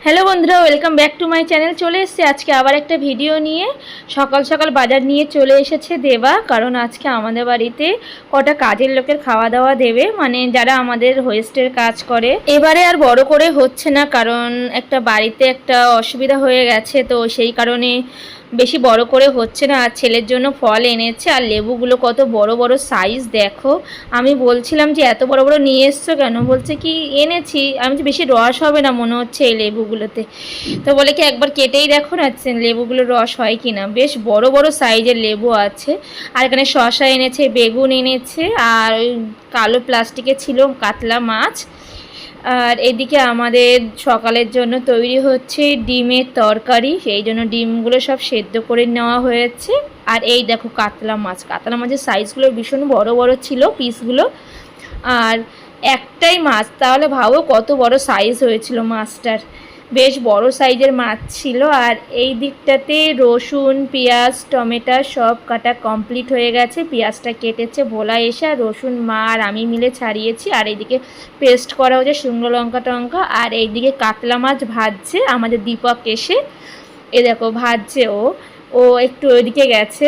Hello বন্ধুরা, welcome back to my channel. চলে এসেছে আজকে আবার একটা ভিডিও নিয়ে। সকাল সকাল বাজার নিয়ে চলে এসেছে দেবা, কারণ আজকে আমাদের বাড়িতে কটা কাজের লোকের খাওয়া দাওয়া দেবে, মানে যারা আমাদের হোস্টের কাজ করে। এবারে আর বড় করে হচ্ছে না, কারণ একটা বাড়িতে একটা অসুবিধা হয়ে গেছে, তো সেই কারণে বেশি বড় করে হচ্ছে না। আর ছেলের জন্য ফল এনেছে, আর লেবুগুলো কত বড় বড় সাইজ দেখো। আমি বলছিলাম যে এত বড় বড় নিয়ে এসছো কেন, বলছে কি এনেছি। আমি যে বেশি রস হবে না মনে হচ্ছে এই লেবুগুলোতে, তো বলে কি একবার কেটেই দেখো না লেবুগুলো রস হয় কি না। বেশ বড় বড় সাইজের লেবু আছে। আর এখানে শসা এনেছে, বেগুন এনেছে, আর ওই কালো প্লাস্টিকে ছিল কাতলা মাছ। আর এদিকে আমাদের সকালের জন্য তৈরি হচ্ছে ডিমের তরকারি, সেই জন্য ডিমগুলো সব সেদ্ধ করে নেওয়া হয়েছে। আর এই দেখো কাতলা মাছের সাইজগুলো ভীষণ বড় বড় ছিল পিসগুলো। আর একটাই মাছ, তাহলে ভাবো কত বড় সাইজ হয়েছিল মাছটার। বেশ বড় সাইজের মাছ ছিল। আর এই দিকটাতে রসুন, পেঁয়াজ, টমেটো সব কাটা কমপ্লিট হয়ে গেছে। পেঁয়াজটা কেটেছে ভোলা এসে, আর রসুন মা আর আমি মিলে ছাড়িয়েছি। আর এইদিকে পেস্ট করা হচ্ছে শুকনো লঙ্কা টঙ্কা। আর এইদিকে কাতলা মাছ ভাজছে আমাদের দীপক এসে। এ দেখো ভাজছে ও একটু ওইদিকে গেছে।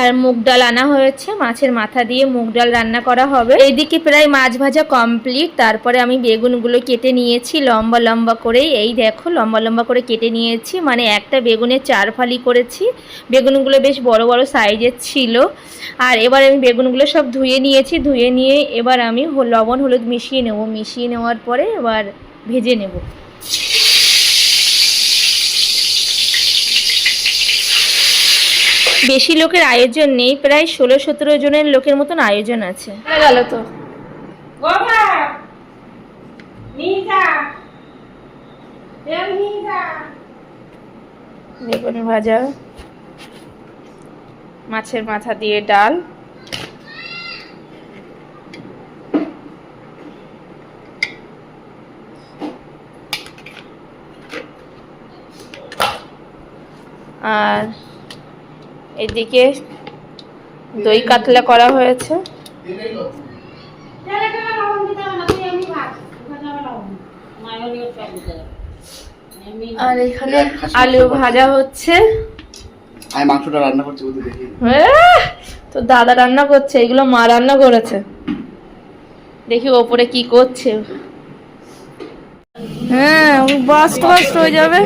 আর মুগ ডাল আনা হয়েছে, মাছের মাথা দিয়ে মুগ ডাল রান্না করা হবে। এইদিকে প্রায় মাছ ভাজা কমপ্লিট। তারপরে আমি বেগুনগুলো কেটে নিয়েছি লম্বা লম্বা করে। এই দেখো লম্বা লম্বা করে কেটে নিয়েছি, মানে একটা বেগুনের 4 ফালি করেছি। বেগুনগুলো বেশ বড় বড় সাইজের ছিল। আর এবার আমি বেগুনগুলো সব ধুয়ে নিয়েছি। ধুয়ে নিয়ে এবার আমি লবণ হলুদ মিশিয়ে নেব। মিশিয়ে নেওয়ার পরে এবার ভেজে নেব। বেশি লোকের আয়োজন নেই, প্রায় 16-17 জনের লোকের মতন আয়োজন আছে। গেল তো বেগুন ভাজা, মাছের মাথা দিয়ে ডাল, আর এদিকে দই কাতলা করা হয়েছে। আর এখানে আলু ভাজা হচ্ছে। আমি মাংসটা রান্না করছি বলতে দেখি। তো দাদা রান্না করছে, এগুলো মা রান্না করেছে। দেখি ওপরে কি করছে। হ্যাঁ, বাস্ট হয়ে যাবে।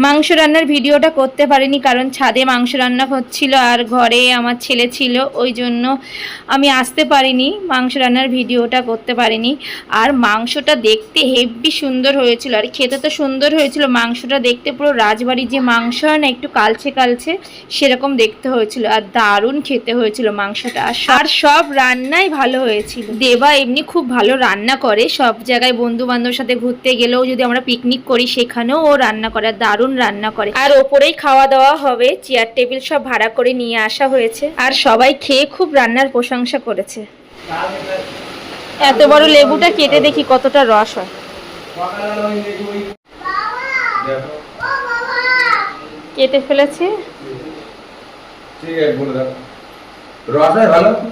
মাংস রান্নার ভিডিওটা করতে পারিনি, কারণ ছাদে মাংস রান্না হচ্ছিল আর ঘরে আমার ছেলে ছিল, ওই জন্য আমি আসতে পারিনি, মাংস রান্নার ভিডিওটা করতে পারিনি। আর মাংসটা দেখতে হেভি সুন্দর হয়েছিল, আর খেতে তো সুন্দর হয়েছিল। মাংসটা দেখতে পুরো রাজবাড়ির যে মাংস হয় না, একটু কালচে কালচে, সেরকম দেখতে হয়েছিল। আর দারুণ খেতে হয়েছিল মাংসটা। আর সব রান্নাই ভালো হয়েছিল। দেবা এমনি খুব ভালো রান্না করে। সব জায়গায় বন্ধু বান্ধবের সাথে ঘুরতে গেলেও, যদি আমরা পিকনিক করি, সেখানেও ও রান্না করে, দারুণ রান্না করে। আর ওপরেই খাওয়া দাওয়া হবে, চেয়ার টেবিল সব ভাড়া করে নিয়ে আসা হয়েছে। আর সবাই খেয়ে খুব রান্নার প্রশংসা করেছে। এত বড় লেবুটা কেটে দেখি কতটা রস হয়। কেটে ফেলেছি,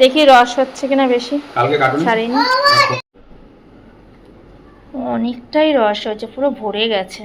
দেখি রস হচ্ছে কিনা বেশি। ছাড়িনি, অনেকটাই রস হয়েছে, পুরো ভরে গেছে।